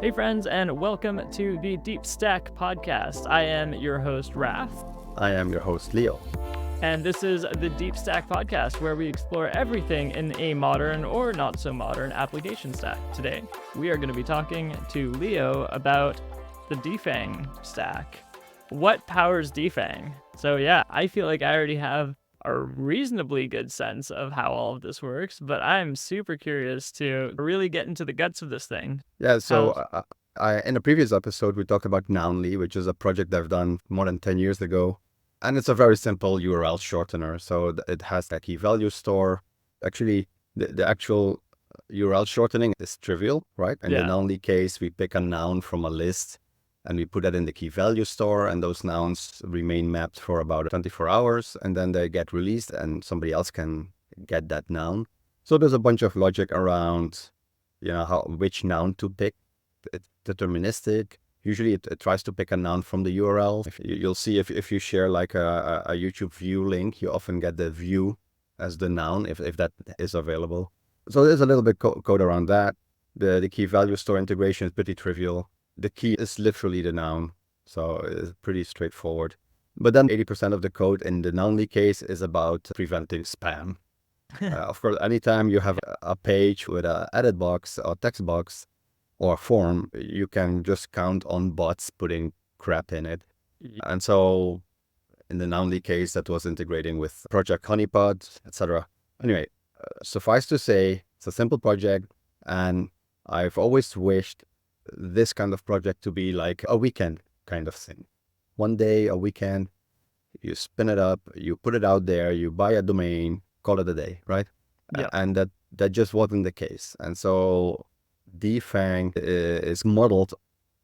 Hey friends, and welcome to the Deep Stack podcast. I am your host, Raph. I am your host, Leo. And this is the Deep Stack podcast, where we explore everything in a modern or not so modern application stack. Today, we are going to be talking to Leo about the Defang stack. What powers Defang? So yeah, I feel like I already have a reasonably good sense of how all of this works, but I'm super curious to really get into the guts of this thing. Yeah, so in a previous episode, we talked about Nounly, which is a project I've done more than 10 years ago. And it's a very simple URL shortener. So it has a key value store. Actually, the actual URL shortening is trivial, right? In the Nounly case, we pick a noun from a list and we put that in the key value store, and those nouns remain mapped for about 24 hours, and then they get released and somebody else can get that noun. So there's a bunch of logic around, which noun to pick. It's deterministic. Usually it tries to pick a noun from the URL. You'll see if you share like a YouTube view link, you often get the view as the noun if that is available. So there's a little bit code around that. The key value store integration is pretty trivial. The key is literally the noun, so it's pretty straightforward. But then 80% of the code in the Nounly case is about preventing spam. Of course, anytime you have a page with an edit box or text box or form, you can just count on bots putting crap in it. And so in the Nounly case, that was integrating with Project Honeypot, etc. Anyway, suffice to say, it's a simple project, and I've always wished this kind of project to be like a weekend kind of thing. One day, a weekend, you spin it up, you put it out there, you buy a domain, call it a day, right? Yeah. And that just wasn't the case. And so Defang is modeled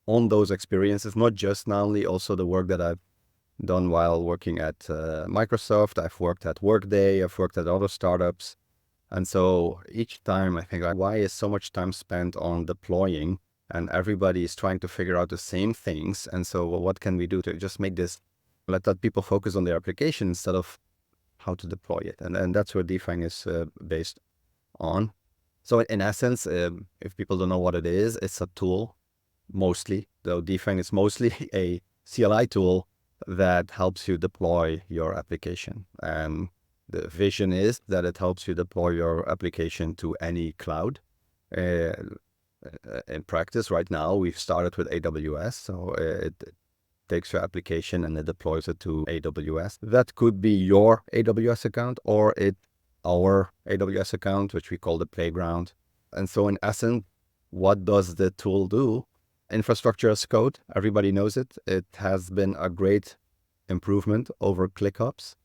on those experiences, not just Nounly, also the work that I've done while working at Microsoft. I've worked at Workday, I've worked at other startups. And so each time I think, why is so much time spent on deploying and everybody is trying to figure out the same things? And so what can we do to just make this, let that people focus on their application instead of how to deploy it? And that's where Defang is based on. So in essence, if people don't know what it is, it's a tool mostly, though Defang is mostly a CLI tool that helps you deploy your application. And the vision is that it helps you deploy your application to any cloud. In practice, right now, we've started with AWS, so it takes your application and it deploys it to AWS. That could be your AWS account or our AWS account, which we call the playground. And so in essence, what does the tool do? Infrastructure as code, everybody knows it. It has been a great improvement over ClickOps,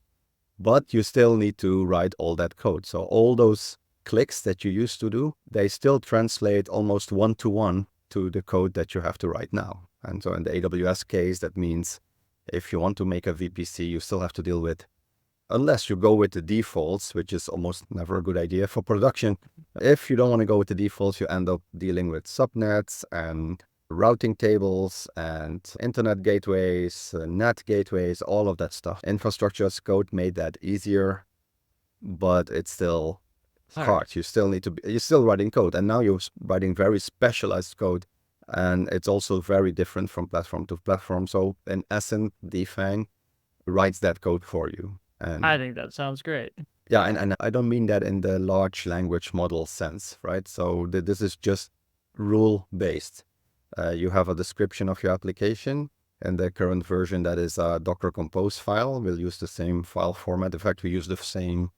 but you still need to write all that code. So all those clicks that you used to do, they still translate almost one-to-one to the code that you have to write now. And so in the AWS case, that means if you want to make a VPC, you still have to deal with, unless you go with the defaults, which is almost never a good idea for production. If you don't want to go with the defaults, you end up dealing with subnets and routing tables and internet gateways, net gateways, all of that stuff. Infrastructure as code made that easier, but it's still hard. You still need to you're still writing code, and now you're writing very specialized code, and it's also very different from platform to platform. So in essence, Defang writes that code for you. And I think that sounds great. Yeah, and I don't mean that in the large language model sense, right? So this is just rule based. You have a description of your application, and the current version that is a Docker Compose file. We'll use the same file format. In fact, we use the same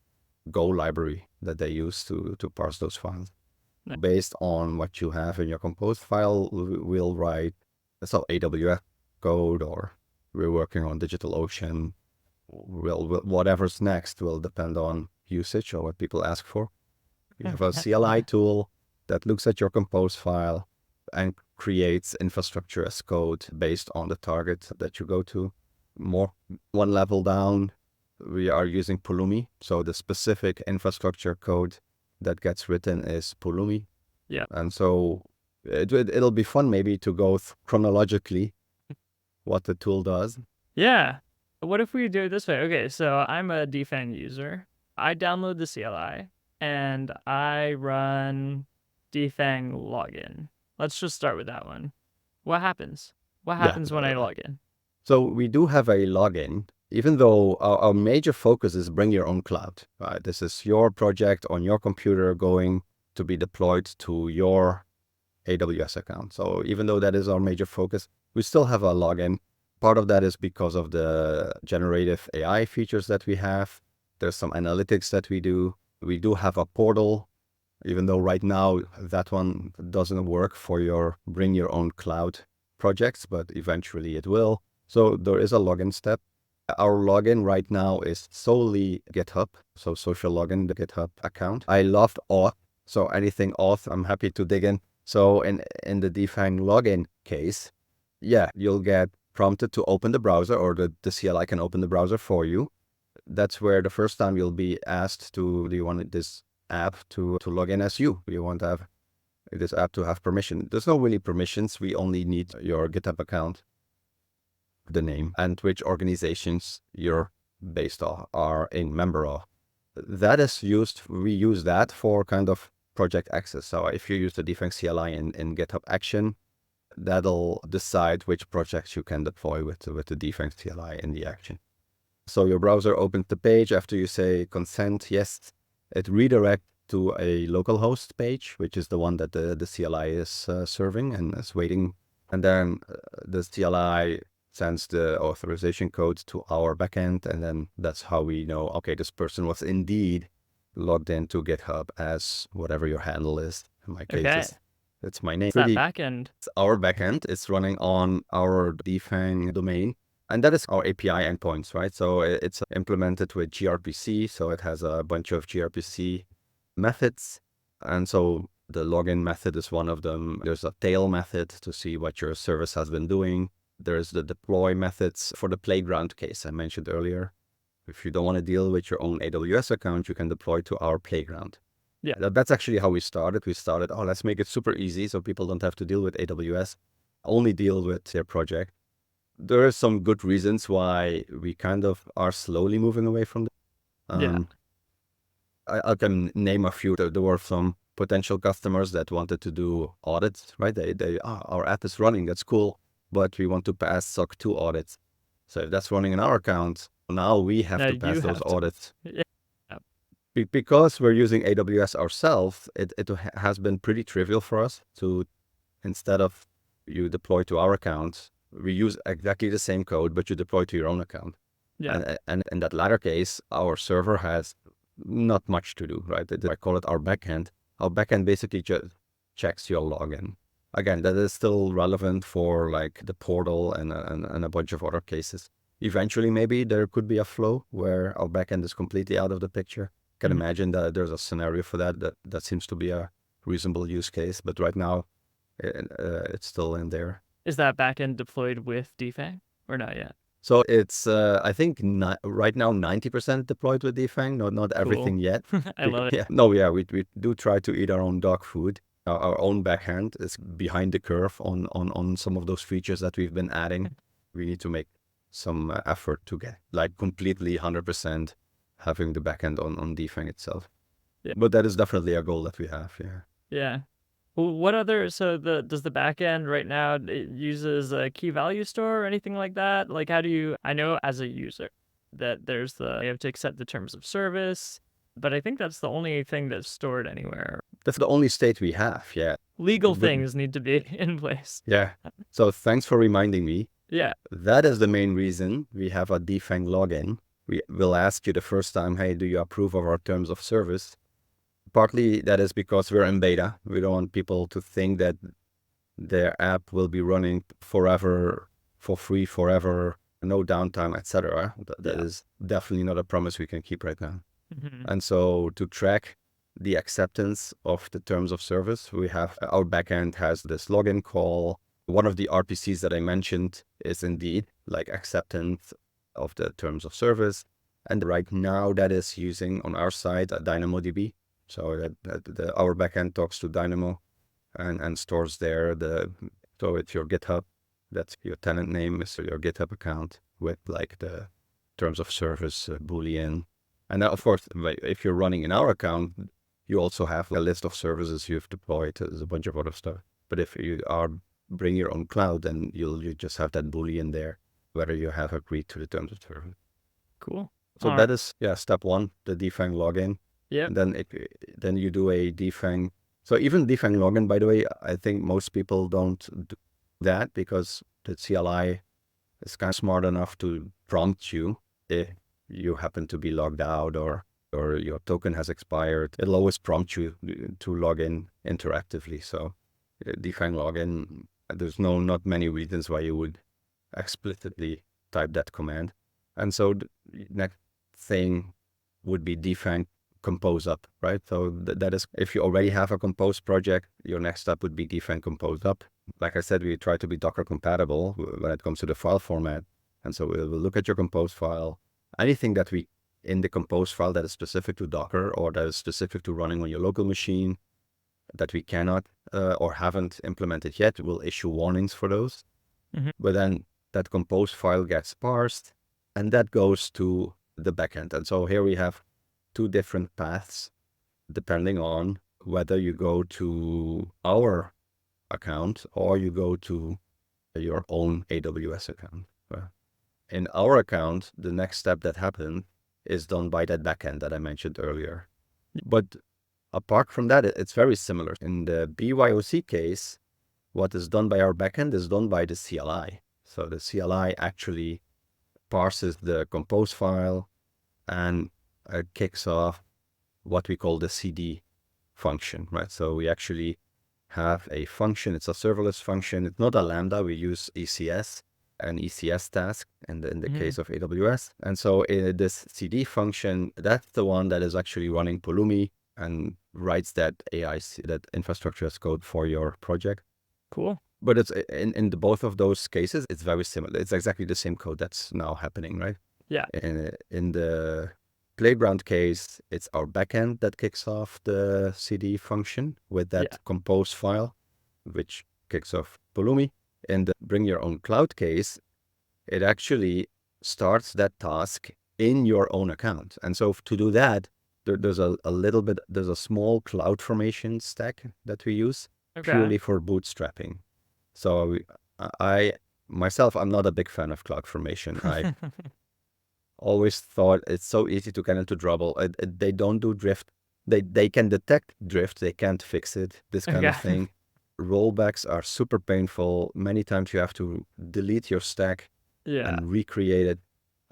Go library that they use to parse those files. Nice. Based on what you have in your Compose file, we'll write AWS code, or we're working on DigitalOcean. Whatever's next will depend on usage or what people ask for. You have a CLI tool that looks at your Compose file and creates infrastructure as code based on the target that you go to. One level down, we are using Pulumi. So the specific infrastructure code that gets written is Pulumi. Yeah. And so it'll be fun maybe to go chronologically what the tool does. Yeah. What if we do it this way? Okay, so I'm a Defang user. I download the CLI and I run Defang login. Let's just start with that one. What happens? What Yeah. happens when I log in? So we do have a login, even though our major focus is bring your own cloud, right? This is your project on your computer going to be deployed to your AWS account. So even though that is our major focus, we still have a login. Part of that is because of the generative AI features that we have. There's some analytics that we do. We do have a portal, even though right now that one doesn't work for your bring your own cloud projects, but eventually it will. So there is a login step. Our login right now is solely GitHub, so social login, the GitHub account. I loved auth, so anything auth, I'm happy to dig in. So in the Defang login case, yeah, you'll get prompted to open the browser, or the CLI can open the browser for you. That's where the first time you'll be asked to, do you want this app to log in as you? Do you want to have this app to have permission? There's no really permissions. We only need your GitHub account, the name, and which organizations you're based on, are a member of. That is used, we use that for kind of project access. So if you use the Defang CLI in GitHub Action, that'll decide which projects you can deploy with the Defang CLI in the action. So your browser opens the page after you say consent, yes, it redirects to a localhost page, which is the one that the CLI is serving and is waiting. And then the CLI sends the authorization code to our backend, and then that's how we know, okay, this person was indeed logged into GitHub as whatever your handle is. In my case, it's my name. It's that backend. It's our backend. It's running on our Defang domain, and that is our API endpoints, right? So it's implemented with gRPC, so it has a bunch of gRPC methods, and so the login method is one of them. There's a tail method to see what your service has been doing. There's the deploy methods for the playground case I mentioned earlier. If you don't want to deal with your own AWS account, you can deploy to our playground. Yeah. That's actually how we started. We started, let's make it super easy so people don't have to deal with AWS, only deal with their project. There are some good reasons why we kind of are slowly moving away from that. I can name a few. There were some potential customers that wanted to do audits, right? Our app is running, that's cool, but we want to pass SOC 2 audits. So if that's running in our account, now we have to pass those audits. Yeah. Because we're using AWS ourselves, it has been pretty trivial for us to, instead of you deploy to our account, we use exactly the same code, but you deploy to your own account. Yeah. And in that latter case, our server has not much to do, right? I call it our backend. Our backend basically just checks your login. Again, that is still relevant for like the portal and a bunch of other cases. Eventually, maybe there could be a flow where our backend is completely out of the picture. Can imagine that there's a scenario for that seems to be a reasonable use case, but right now it's still in there. Is that backend deployed with Defang or not yet? So it's I think right now 90% deployed with Defang, not everything yet. I love it. Yeah. No, yeah, we do try to eat our own dog food. Our own backend is behind the curve on some of those features that we've been adding. We need to make some effort to get like completely 100% having the backend on Defang itself. Yeah. But that is definitely a goal that we have. Yeah. Yeah. Well, what other, so does the backend right now, it uses a key value store or anything like that? Like how do you, I know as a user that you have to accept the terms of service, but I think that's the only thing that's stored anywhere. That's the only state we have. Yeah. Legal things need to be in place. Yeah. So thanks for reminding me. Yeah. That is the main reason we have a Defang login. We will ask you the first time, hey, do you approve of our terms of service? Partly that is because we're in beta. We don't want people to think that their app will be running forever, for free forever, no downtime, etc. That is definitely not a promise we can keep right now. And so to track the acceptance of the terms of service, we have our backend has this login call. One of the RPCs that I mentioned is indeed like acceptance of the terms of service. And right now that is using on our side a DynamoDB. So our backend talks to Dynamo and stores there so it's your GitHub. That's your tenant name is your GitHub account with like the terms of service Boolean. And of course, if you're running in our account, you also have a list of services you've deployed. There's a bunch of other stuff. But if you are bring your own cloud, then you just have that Boolean there, whether you have agreed to the terms of service. Cool. So All that right. is, step one, the Defang login. Yep. And then you do a Defang. So even Defang login, by the way, I think most people don't do that because the CLI is kind of smart enough to prompt you if you happen to be logged out or your token has expired. It'll always prompt you to log in interactively. So Defang login, there's not many reasons why you would explicitly type that command. And so the next thing would be Defang compose up, right? So that is, if you already have a compose project, your next step would be Defang compose up. Like I said, we try to be Docker compatible when it comes to the file format. And so we'll look at your compose file. Anything that we in the compose file that is specific to Docker or that is specific to running on your local machine that we cannot or haven't implemented yet, we'll issue warnings for those. Mhm. But then that compose file gets parsed and that goes to the backend. And so here we have two different paths depending on whether you go to our account or you go to your own AWS account. In our account, the next step that happened is done by that backend that I mentioned earlier. But apart from that, it's very similar. In the BYOC case, what is done by our backend is done by the CLI. So the CLI actually parses the compose file and kicks off what we call the CD function, right? So we actually have a function. It's a serverless function. It's not a Lambda. We use ECS, an ECS task in the case of AWS. And so this CD function, that's the one that is actually running Pulumi and writes that that infrastructure as code for your project. Cool. But it's in both of those cases, it's very similar. It's exactly the same code that's now happening, right? Yeah. In the Playground case, it's our backend that kicks off the CD function with that compose file, which kicks off Pulumi. In the bring your own cloud case, it actually starts that task in your own account. And so to do that, there's there's a small CloudFormation stack that we use purely for bootstrapping. So I'm not a big fan of CloudFormation. I always thought it's so easy to get into trouble. They don't do drift. They can detect drift. They can't fix it. This kind of thing. Rollbacks are super painful. Many times you have to delete your stack and recreate it.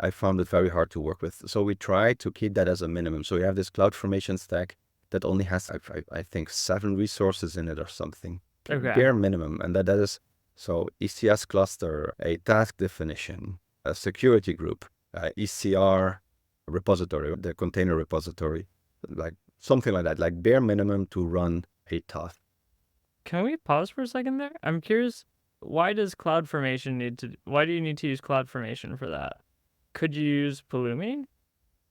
I found it very hard to work with. So we try to keep that as a minimum. So we have this CloudFormation stack that only has, I think, 7 resources in it or something. Bare minimum. And that is, so ECS cluster, a task definition, a security group, ECR repository, the container repository, like something like that, like bare minimum to run a task. Can we pause for a second there? I'm curious, why do you need to use CloudFormation for that? Could you use Pulumi?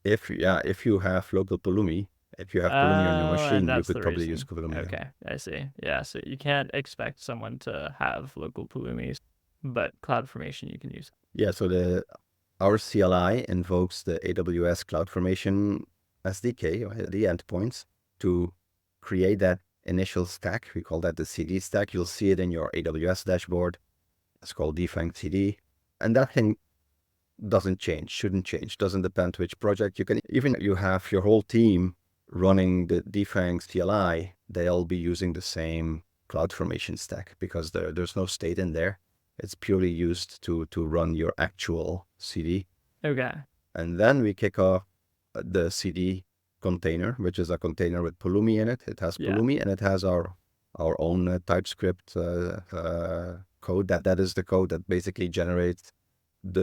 If you have local Pulumi, if you have Pulumi on your machine, you could probably use Pulumi. Okay, I see. Yeah, so you can't expect someone to have local Pulumi, but CloudFormation you can use. Yeah, so our CLI invokes the AWS CloudFormation SDK, or the endpoints, to create that initial stack. We call that the CD stack. You'll see it in your AWS dashboard. It's called Defang CD. And that thing doesn't change, shouldn't change, doesn't depend which project. You have your whole team running the Defang CLI, they'll be using the same CloudFormation stack because there's no state in there. It's purely used to run your actual CD. Okay. And then we kick off the CD container, which is a container with Pulumi in it. It has Pulumi and it has our own TypeScript code. That is the code that basically generates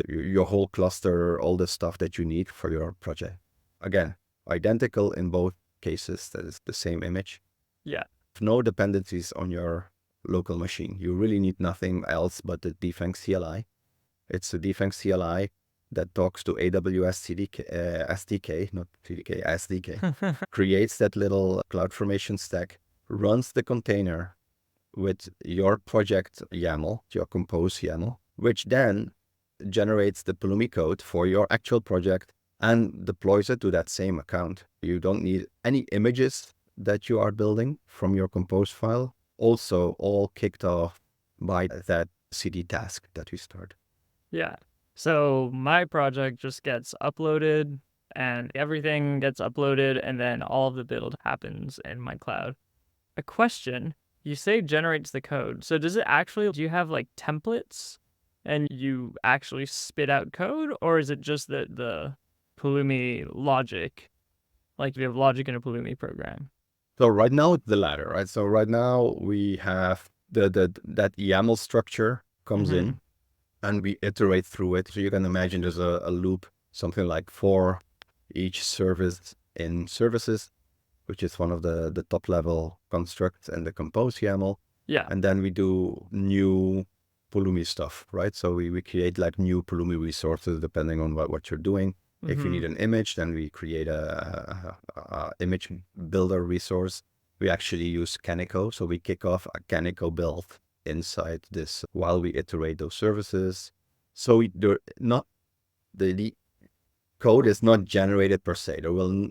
your whole cluster, all the stuff that you need for your project. Again, identical in both cases. That is the same image. Yeah. No dependencies on your local machine. You really need nothing else but the Defang CLI. It's a Defang CLI that talks to AWS SDK, not CDK, SDK, creates that little CloudFormation stack, runs the container with your project YAML, your compose YAML, which then generates the Pulumi code for your actual project and deploys it to that same account. You don't need any images that you are building from your compose file. also all kicked off by that CD task that we start. Yeah. So my project just gets uploaded and everything gets uploaded and then all of the build happens in my cloud. A question, you say generates the code. So does it actually, do you have like templates and you actually spit out code, or is it just the Pulumi logic? Like you have logic in a Pulumi program? So right now it's the latter, right? So right now we have that YAML structure comes Mm-hmm. in and we iterate through it. So you can imagine there's a loop, something like for each service in services, which is one of the top level constructs and the compose YAML. Yeah. And then we do new Pulumi stuff, right? So we create like new Pulumi resources depending on what you're doing. If you need an image, then we create a image builder resource. We actually use Kaniko. So we kick off a Kaniko build inside this while we iterate those services. So the code is not generated per se.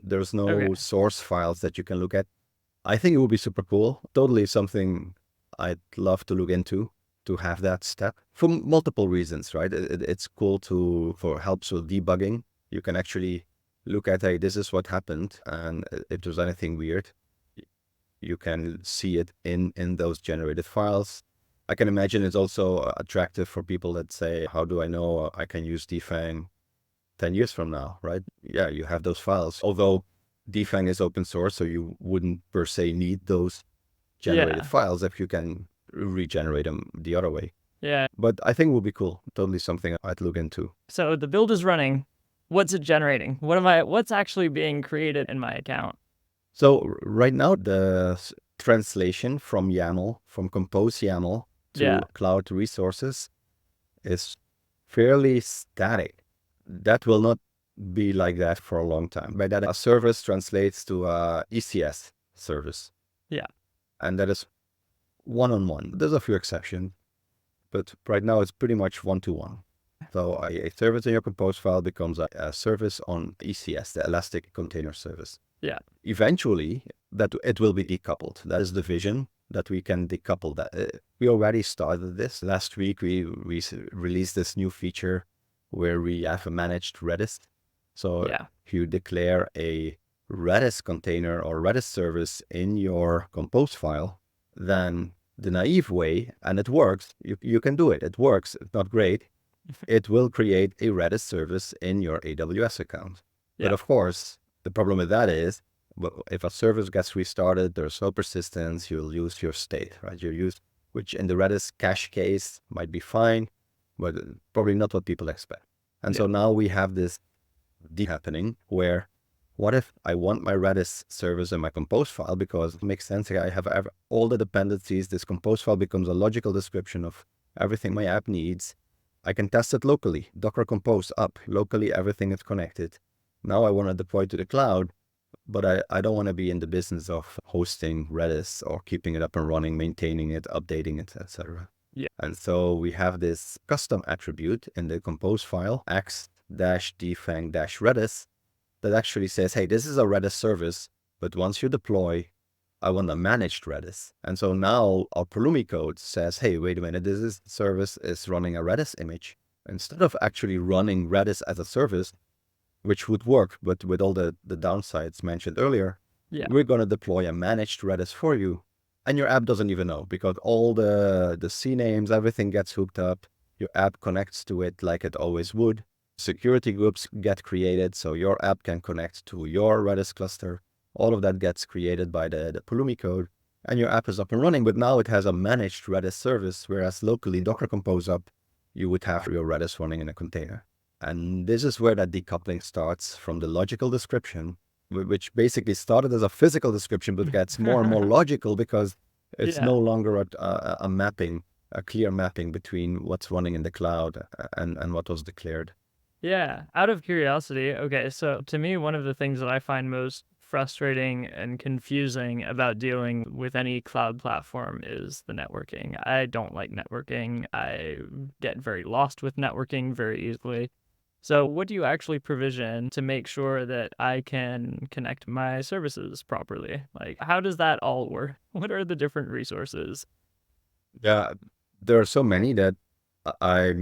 There's no Okay. source files that you can look at. I think it would be super cool. Totally something I'd love to look into, to have that step for multiple reasons, right? It's cool for helps with debugging. You can actually look at, hey, this is what happened, and if there's anything weird, you can see it in those generated files. I can imagine it's also attractive for people that say, how do I know I can use Defang 10 years from now, right? Yeah, you have those files. Although Defang is open source, so you wouldn't per se need those generated files if you can regenerate them the other way. Yeah. But I think it would be cool. Totally something I'd look into. So the build is running. What's it generating? What's actually being created in my account? So right now, the translation from YAML, from compose YAML to cloud resources is fairly static. That will not be like that for a long time. By that, a service translates to a ECS service. Yeah. And that is one-on-one. There's a few exceptions, but right now it's pretty much one-to-one. So a service in your compose file becomes a service on ECS, the Elastic Container Service. Yeah. Eventually, that it will be decoupled. That is the vision, that we can decouple that. We already started this. Last week, we released this new feature where we have a managed Redis. So if you declare a Redis container or Redis service in your compose file, then the naive way, and it works, you can do it. It works. It's not great. It will create a Redis service in your AWS account. But of course, the problem with that is, if a service gets restarted, there's no persistence, you'll lose your state, right? Which in the Redis cache case might be fine, but probably not what people expect. And so now we have this happening where, what if I want my Redis service in my compose file, because it makes sense, I have all the dependencies, this compose file becomes a logical description of everything my app needs. I can test it locally, Docker compose up, locally everything is connected. Now I want to deploy to the cloud, but I don't want to be in the business of hosting Redis or keeping it up and running, maintaining it, updating it, etc. Yeah. And so we have this custom attribute in the compose file, x-defang-redis, that actually says, hey, this is a Redis service, but once you deploy, I want a managed Redis. And so now our Pulumi code says, hey, wait a minute, this service is running a Redis image. Instead of actually running Redis as a service, which would work, but with all the downsides mentioned earlier, we're going to deploy a managed Redis for you. And your app doesn't even know, because all the CNAMEs, everything gets hooked up. Your app connects to it like it always would. Security groups get created, so your app can connect to your Redis cluster. All of that gets created by the Pulumi code, and your app is up and running. But now it has a managed Redis service, whereas locally Docker Compose up, you would have your Redis running in a container. And this is where that decoupling starts from the logical description, which basically started as a physical description, but gets more and more logical because it's no longer a mapping, a clear mapping between what's running in the cloud and what was declared. Yeah. Out of curiosity, okay, so to me, one of the things that I find most frustrating and confusing about dealing with any cloud platform is the networking. I don't like networking. I get very lost with networking very easily. So what do you actually provision to make sure that I can connect my services properly? Like, how does that all work? What are the different resources? Yeah, there are so many that I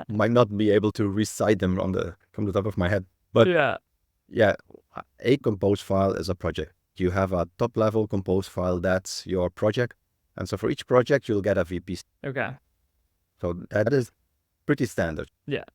might not be able to recite them from the top of my head. But Yeah. yeah, a compose file is a project. You have a top level compose file, that's your project. And so for each project, you'll get a VPC. Okay. So that is pretty standard. Yeah.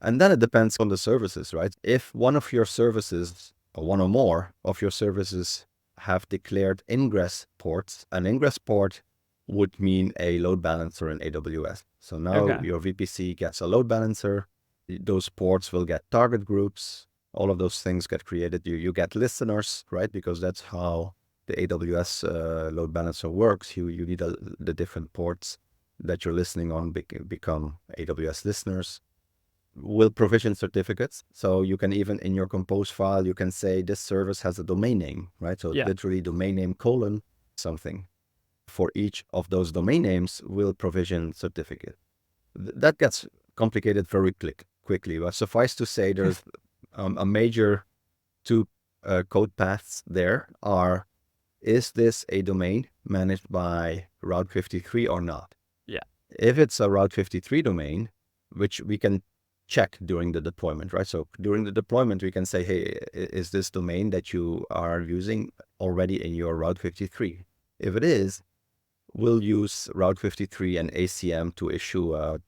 And then it depends on the services, right? If one of your services or one or more of your services have declared ingress ports, an ingress port would mean a load balancer in AWS. So now Okay. your VPC gets a load balancer. Those ports will get target groups. All of those things get created. You get listeners, right? Because that's how the AWS load balancer works. You need the different ports that you're listening on become AWS listeners. Will provision certificates. So you can even in your compose file, you can say this service has a domain name, right? So Yeah. literally domain name : something. For each of those domain names will provision certificate. That gets complicated very quickly, but suffice to say there's a major two code paths there are, is this a domain managed by Route 53 or not? Yeah. If it's a Route 53 domain, which we can check during the deployment, right? So during the deployment, we can say, hey, is this domain that you are using already in your Route 53? If it is, we'll use Route 53 and ACM to issue a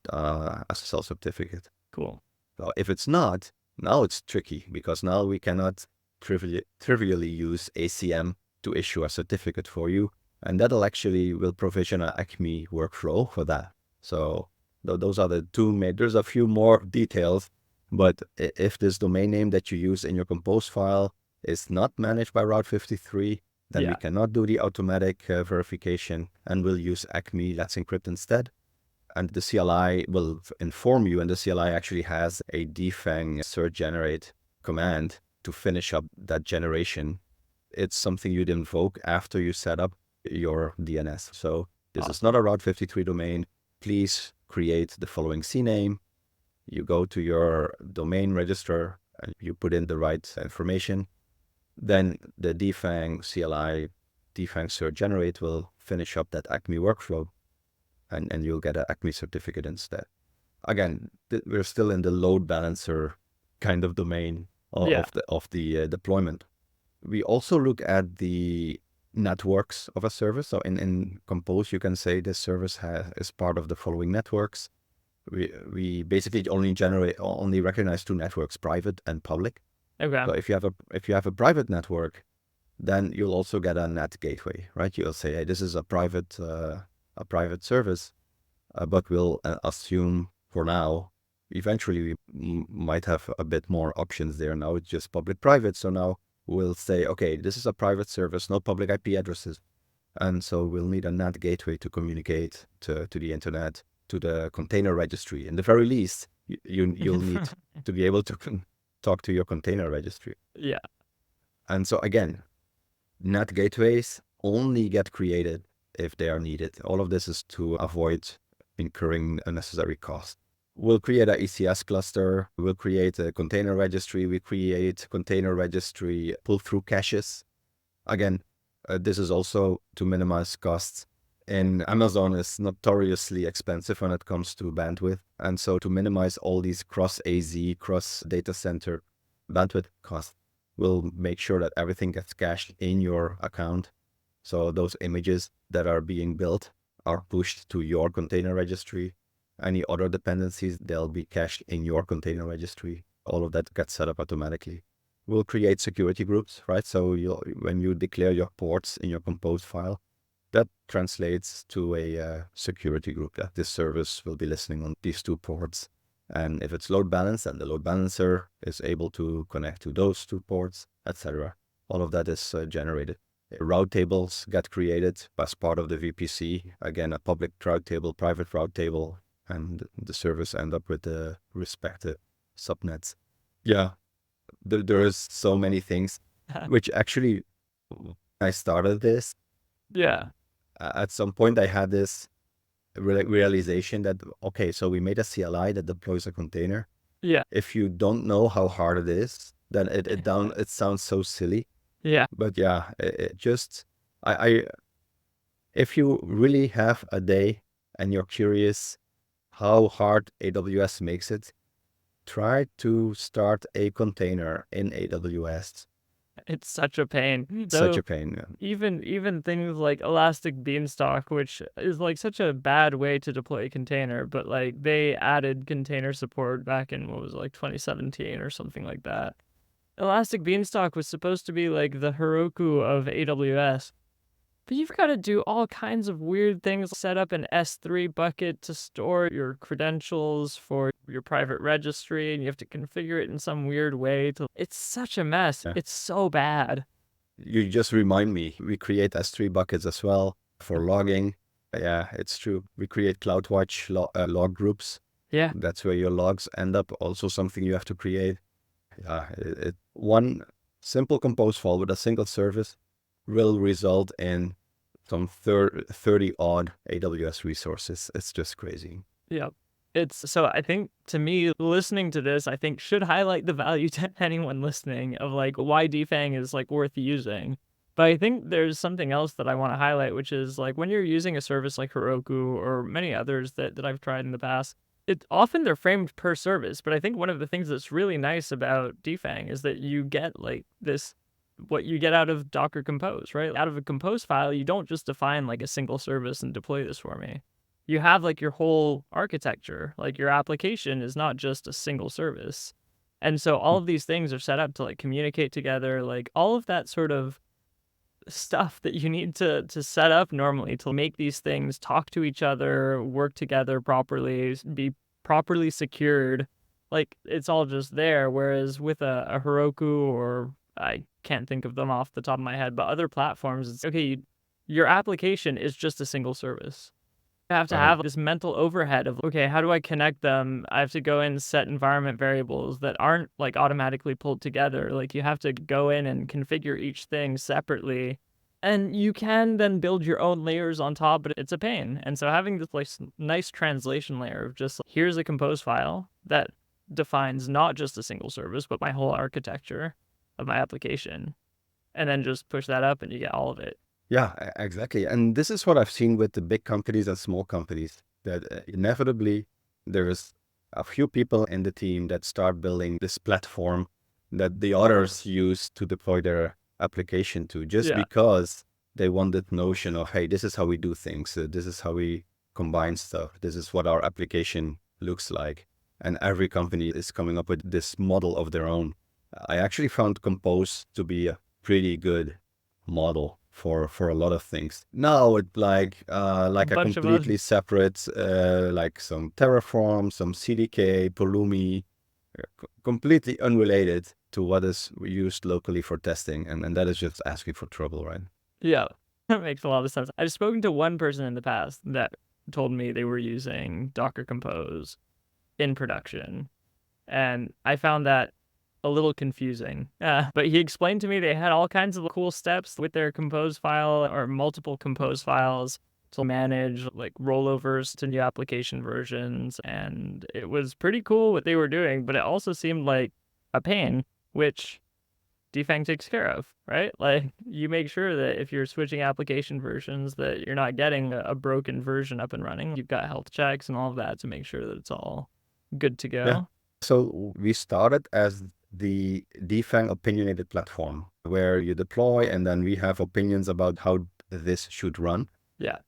SSL certificate. Cool. So if it's not, now it's tricky because now we cannot trivially use ACM to issue a certificate for you. And that'll actually will provision an Acme workflow for that. So those are the two main. There's a few more details, but if this domain name that you use in your compose file is not managed by Route 53, then we cannot do the automatic verification and we'll use Acme Let's Encrypt instead. And the CLI will inform you, and the CLI actually has a defang cert generate command to finish up that generation. It's something you'd invoke after you set up your DNS. So this is not a Route 53 domain. Please create the following CNAME. You go to your domain register and you put in the right information. Then the defang CLI, defang cert generate will finish up that Acme workflow and you'll get an Acme certificate instead. Again, we're still in the load balancer kind of domain of the deployment. We also look at the networks of a service. So in Compose, you can say this service is part of the following networks. We basically only recognize two networks, private and public. Okay. So if you have a private network, then you'll also get a NAT gateway, right? You'll say, hey, this is a private service, but we'll assume for now. Eventually, we might have a bit more options there. Now it's just public-private. So now we'll say, okay, this is a private service, no public IP addresses. And so we'll need a NAT gateway to communicate to the internet, to the container registry. In the very least, you'll need to be able to talk to your container registry. Yeah. And so again, NAT gateways only get created if they are needed. All of this is to avoid incurring unnecessary cost. We'll create a ECS cluster. We'll create a container registry. We create container registry pull-through caches. Again, this is also to minimize costs. And Amazon is notoriously expensive when it comes to bandwidth. And so to minimize all these cross-AZ, cross-data center bandwidth costs, we'll make sure that everything gets cached in your account. So those images that are being built are pushed to your container registry. Any other dependencies, they'll be cached in your container registry. All of that gets set up automatically. We'll create security groups, right? So when you declare your ports in your compose file, that translates to a security group that this service will be listening on these two ports. And if it's load balanced, then the load balancer is able to connect to those two ports, etc. All of that is generated. Route tables get created as part of the VPC. Again, a public route table, private route table, and the service end up with the respective subnets. Yeah, there is so many things, which actually, I started this. Yeah. At some point, I had this realization that, okay, so we made a CLI that deploys a container, Yeah. If you don't know how hard it is, then it sounds so silly. Yeah. But yeah, it just I if you really have a day and you're curious how hard AWS makes it, try to start a container in AWS. It's such a pain. Such So a pain. Yeah. even things like Elastic Beanstalk, which is like such a bad way to deploy a container, but like they added container support back in what was it, like 2017 or something like that. Elastic Beanstalk was supposed to be like the Heroku of AWS. But you've got to do all kinds of weird things, set up an S3 bucket to store your credentials for your private registry, and you have to configure it in some weird way. It's such a mess. Yeah. It's so bad. You just remind me, we create S3 buckets as well for logging. Yeah, it's true. We create CloudWatch log groups. Yeah. That's where your logs end up. Also something you have to create. Yeah, one simple compose file with a single service will result in some 30 odd AWS resources. It's just crazy. Yeah. So I think to me, listening to this, I think should highlight the value to anyone listening of like why Defang is like worth using. But I think there's something else that I want to highlight, which is like when you're using a service like Heroku or many others that I've tried in the past, often they're framed per service. But I think one of the things that's really nice about Defang is that you get like this, what you get out of Docker Compose, right? Out of a Compose file, you don't just define like a single service and deploy this for me. You have like your whole architecture, like your application is not just a single service. And so all of these things are set up to like communicate together, like all of that sort of stuff that you need to set up normally to make these things talk to each other, work together properly, be properly secured. Like it's all just there. Whereas with a Heroku, or I can't think of them off the top of my head, but other platforms, it's okay, your application is just a single service. I have to have this mental overhead of, okay, how do I connect them? I have to go in and set environment variables that aren't like automatically pulled together. Like you have to go in and configure each thing separately. And you can then build your own layers on top, but it's a pain. And so having this like nice translation layer of just here's a compose file that defines not just a single service, but my whole architecture of my application. And then just push that up and you get all of it. Yeah, exactly. And this is what I've seen with the big companies and small companies, that inevitably there is a few people in the team that start building this platform that the others use to deploy their application to, just because they want that notion of, hey, this is how we do things. This is how we combine stuff. This is what our application looks like. And every company is coming up with this model of their own. I actually found Compose to be a pretty good model for a lot of things. Now it's like a completely separate, like some Terraform, some CDK, Pulumi, completely unrelated to what is used locally for testing. And that is just asking for trouble, right? Yeah, that makes a lot of sense. I've spoken to one person in the past that told me they were using Docker Compose in production. And I found that a little confusing. But he explained to me they had all kinds of cool steps with their Compose file or multiple Compose files to manage like rollovers to new application versions. And it was pretty cool what they were doing, but it also seemed like a pain, which Defang takes care of, right? Like you make sure that if you're switching application versions that you're not getting a broken version up and running. You've got health checks and all of that to make sure that it's all good to go. Yeah. So we started as the Defang opinionated platform where you deploy and then we have opinions about how this should run. Yeah.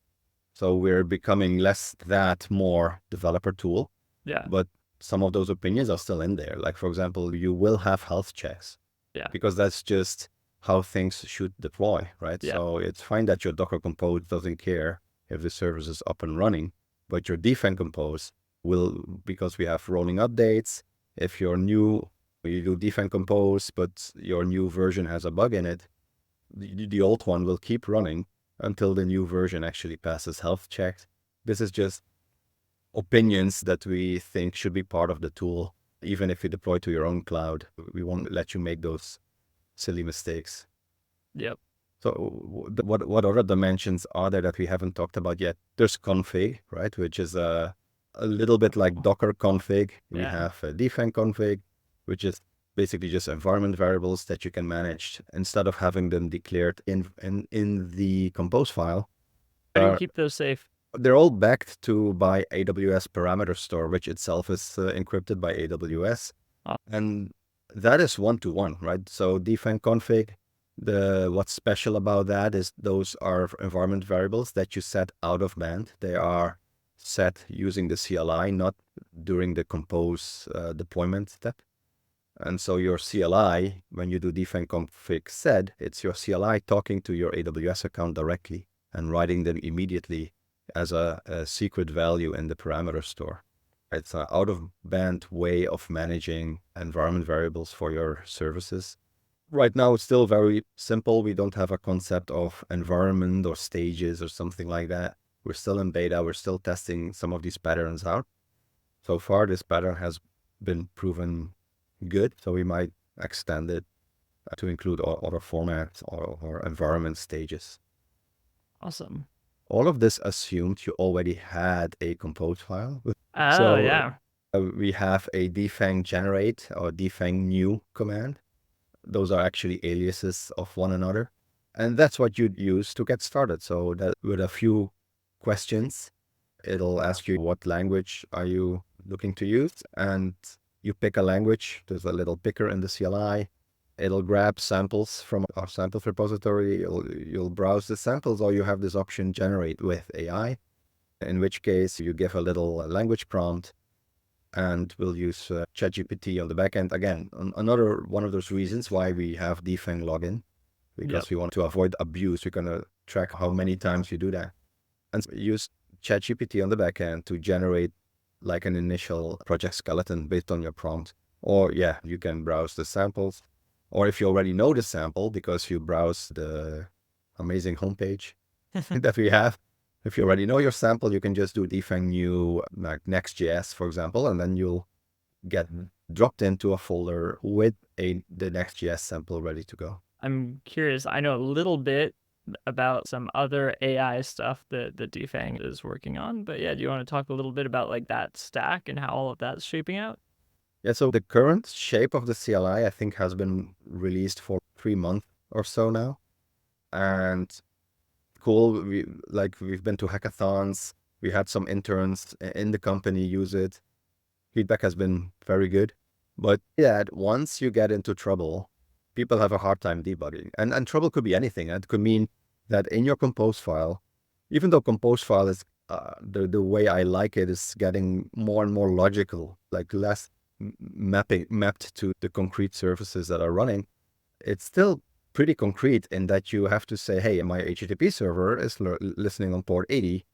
So we're becoming less that more developer tool. Yeah. But some of those opinions are still in there. Like, for example, you will have health checks. Yeah. Because that's just how things should deploy, right? Yeah. So it's fine that your Docker Compose doesn't care if the service is up and running, but your Defang Compose will, because we have rolling updates. If you're new, you do Defang Compose, but your new version has a bug in it, the old one will keep running until the new version actually passes health checks. This is just opinions that we think should be part of the tool. Even if you deploy to your own cloud, we won't let you make those silly mistakes. Yep. So what other dimensions are there that we haven't talked about yet? There's config, right? Which is a little bit like Docker config. We Yeah. have a Defang config, which is basically just environment variables that you can manage instead of having them declared in the compose file. How do you keep those safe? They're all backed by AWS parameter store, which itself is encrypted by AWS. And that is one-to-one, right? So Defang config, what's special about that is those are environment variables that you set out of band. They are set using the CLI, not during the compose deployment step. And so your CLI, when you do defang config set, it's your CLI talking to your AWS account directly and writing them immediately as a secret value in the parameter store. It's an out-of-band way of managing environment variables for your services. Right now, it's still very simple. We don't have a concept of environment or stages or something like that. We're still in beta. We're still testing some of these patterns out. So far, this pattern has been proven good, so we might extend it to include other formats or environment stages. Awesome. All of this assumed you already had a compose file. Oh, yeah. We have a defang generate or defang new command. Those are actually aliases of one another. And that's what you'd use to get started. So that with a few questions, it'll ask you what language are you looking to use, and you pick a language. There's a little picker in the CLI. It'll grab samples from our samples repository. You'll browse the samples, or you have this option generate with AI, in which case you give a little language prompt, and we'll use ChatGPT on the backend. Again, another one of those reasons why we have defang login, because we want to avoid abuse. We're going to track how many times you do that. And use ChatGPT on the backend to generate like an initial project skeleton based on your prompt. Or you can browse the samples. Or if you already know the sample because you browse the amazing homepage that we have, if you already know your sample, you can just do defang new like Next.js, for example, and then you'll get dropped into a folder with the Next.js sample ready to go. I'm curious. I know a little bit about some other AI stuff that Defang is working on, but do you want to talk a little bit about like that stack and how all of that's shaping out? Yeah, so the current shape of the CLI, I think, has been released for 3 months or so now. And cool, we've been to hackathons. We had some interns in the company use it. Feedback has been very good. But once you get into trouble, people have a hard time debugging. And trouble could be anything. It could mean that in your compose file, even though compose file is, the way I like it is getting more and more logical, like less mapped to the concrete services that are running, it's still pretty concrete in that you have to say, hey, my HTTP server is listening on port 80.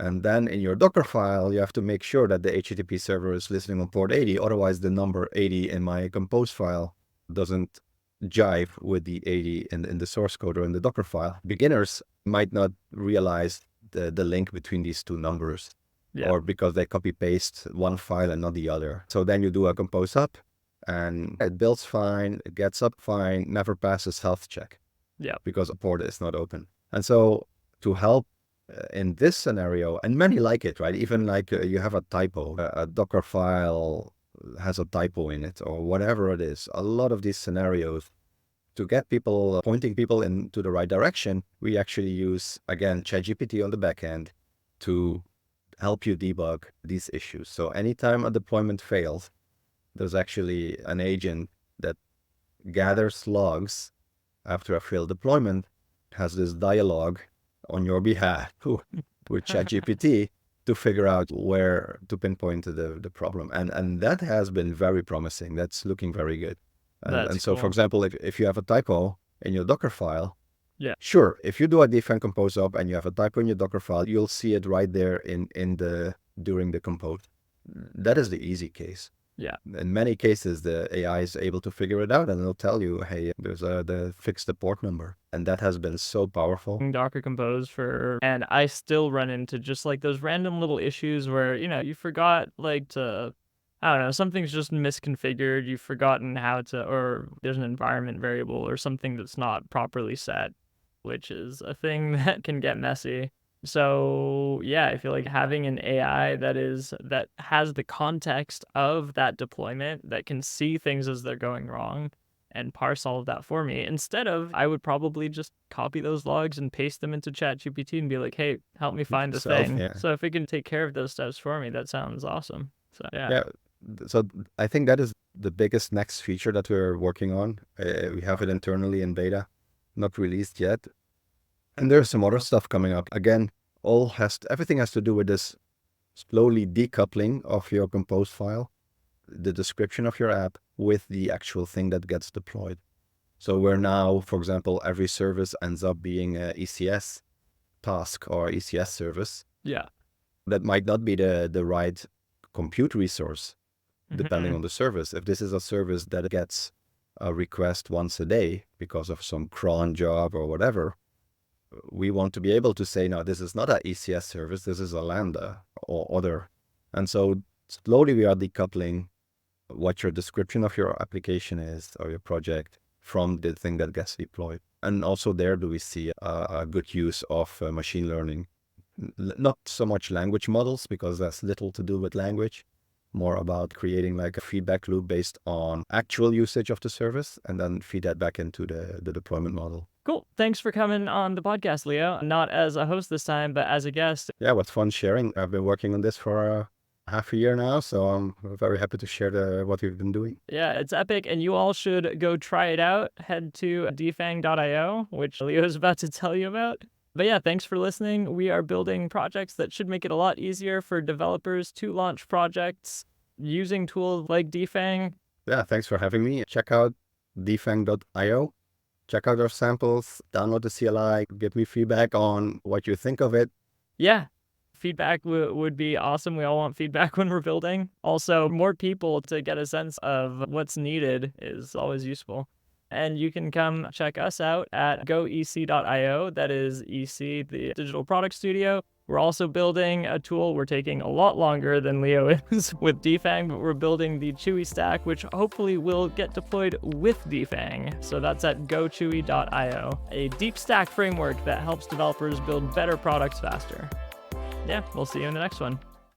And then in your Docker file, you have to make sure that the HTTP server is listening on port 80. Otherwise, the number 80 in my compose file doesn't jive with the 80 in the source code or in the Docker file. Beginners might not realize the link between these two numbers. Or because they copy paste one file and not the other. So then you do a compose up and it builds fine, it gets up fine, never passes health check. Because a port is not open. And so to help in this scenario, and many like it, right? Even like you have a typo, a Docker file has a typo in it or whatever it is. A lot of these scenarios, to get people, pointing people into the right direction, we actually use, again, ChatGPT on the back end to help you debug these issues. So anytime a deployment fails, there's actually an agent that gathers logs after a failed deployment, has this dialogue on your behalf with ChatGPT to figure out where to pinpoint the problem. And that has been very promising. That's looking very good. And so, for example, if you have a typo in your Docker file, sure, if you do a defang compose up and you have a typo in your Docker file, you'll see it right there during the compose. That is the easy case. In many cases, the AI is able to figure it out and it'll tell you, hey, there's fix the port number. And that has been so powerful. Docker Compose and I still run into just like those random little issues where, you forgot like to, I don't know, something's just misconfigured. You've forgotten how to, or there's an environment variable or something that's not properly set, which is a thing that can get messy. So yeah, I feel like having an AI that has the context of that deployment, that can see things as they're going wrong and parse all of that for me, instead of, I would probably just copy those logs and paste them into ChatGPT and be like, hey, help me find the thing. Yeah. So if it can take care of those steps for me, that sounds awesome. So yeah. Yeah. So I think that is the biggest next feature that we're working on. We have it internally in beta, not released yet. And there's some other stuff coming up. Again, everything has to do with this slowly decoupling of your compose file, the description of your app, with the actual thing that gets deployed. So where now, for example, every service ends up being a ECS task or ECS service. Yeah. That might not be the right compute resource, depending on the service. If this is a service that gets a request once a day because of some cron job or whatever, we want to be able to say, no, this is not an ECS service, this is a Lambda or other. And so slowly we are decoupling what your description of your application is or your project from the thing that gets deployed. And also there do we see a good use of machine learning. Not so much language models, because that's little to do with language, more about creating like a feedback loop based on actual usage of the service and then feed that back into the deployment model. Cool. Thanks for coming on the podcast, Leo. Not as a host this time, but as a guest. Yeah, it was fun sharing. I've been working on this for half a year now, so I'm very happy to share what we've been doing. Yeah, it's epic, and you all should go try it out. Head to defang.io, which Leo is about to tell you about. But yeah, thanks for listening. We are building projects that should make it a lot easier for developers to launch projects using tools like Defang. Yeah, thanks for having me. Check out defang.io. Check out our samples, download the CLI, give me feedback on what you think of it. Yeah, feedback would be awesome. We all want feedback when we're building. Also, more people to get a sense of what's needed is always useful. And you can come check us out at goec.io. That is EC, the Digital Product Studio. We're also building a tool. We're taking a lot longer than Leo is with Defang, but we're building the Chewy stack, which hopefully will get deployed with Defang. So that's at gochewy.io, a deep stack framework that helps developers build better products faster. Yeah, we'll see you in the next one.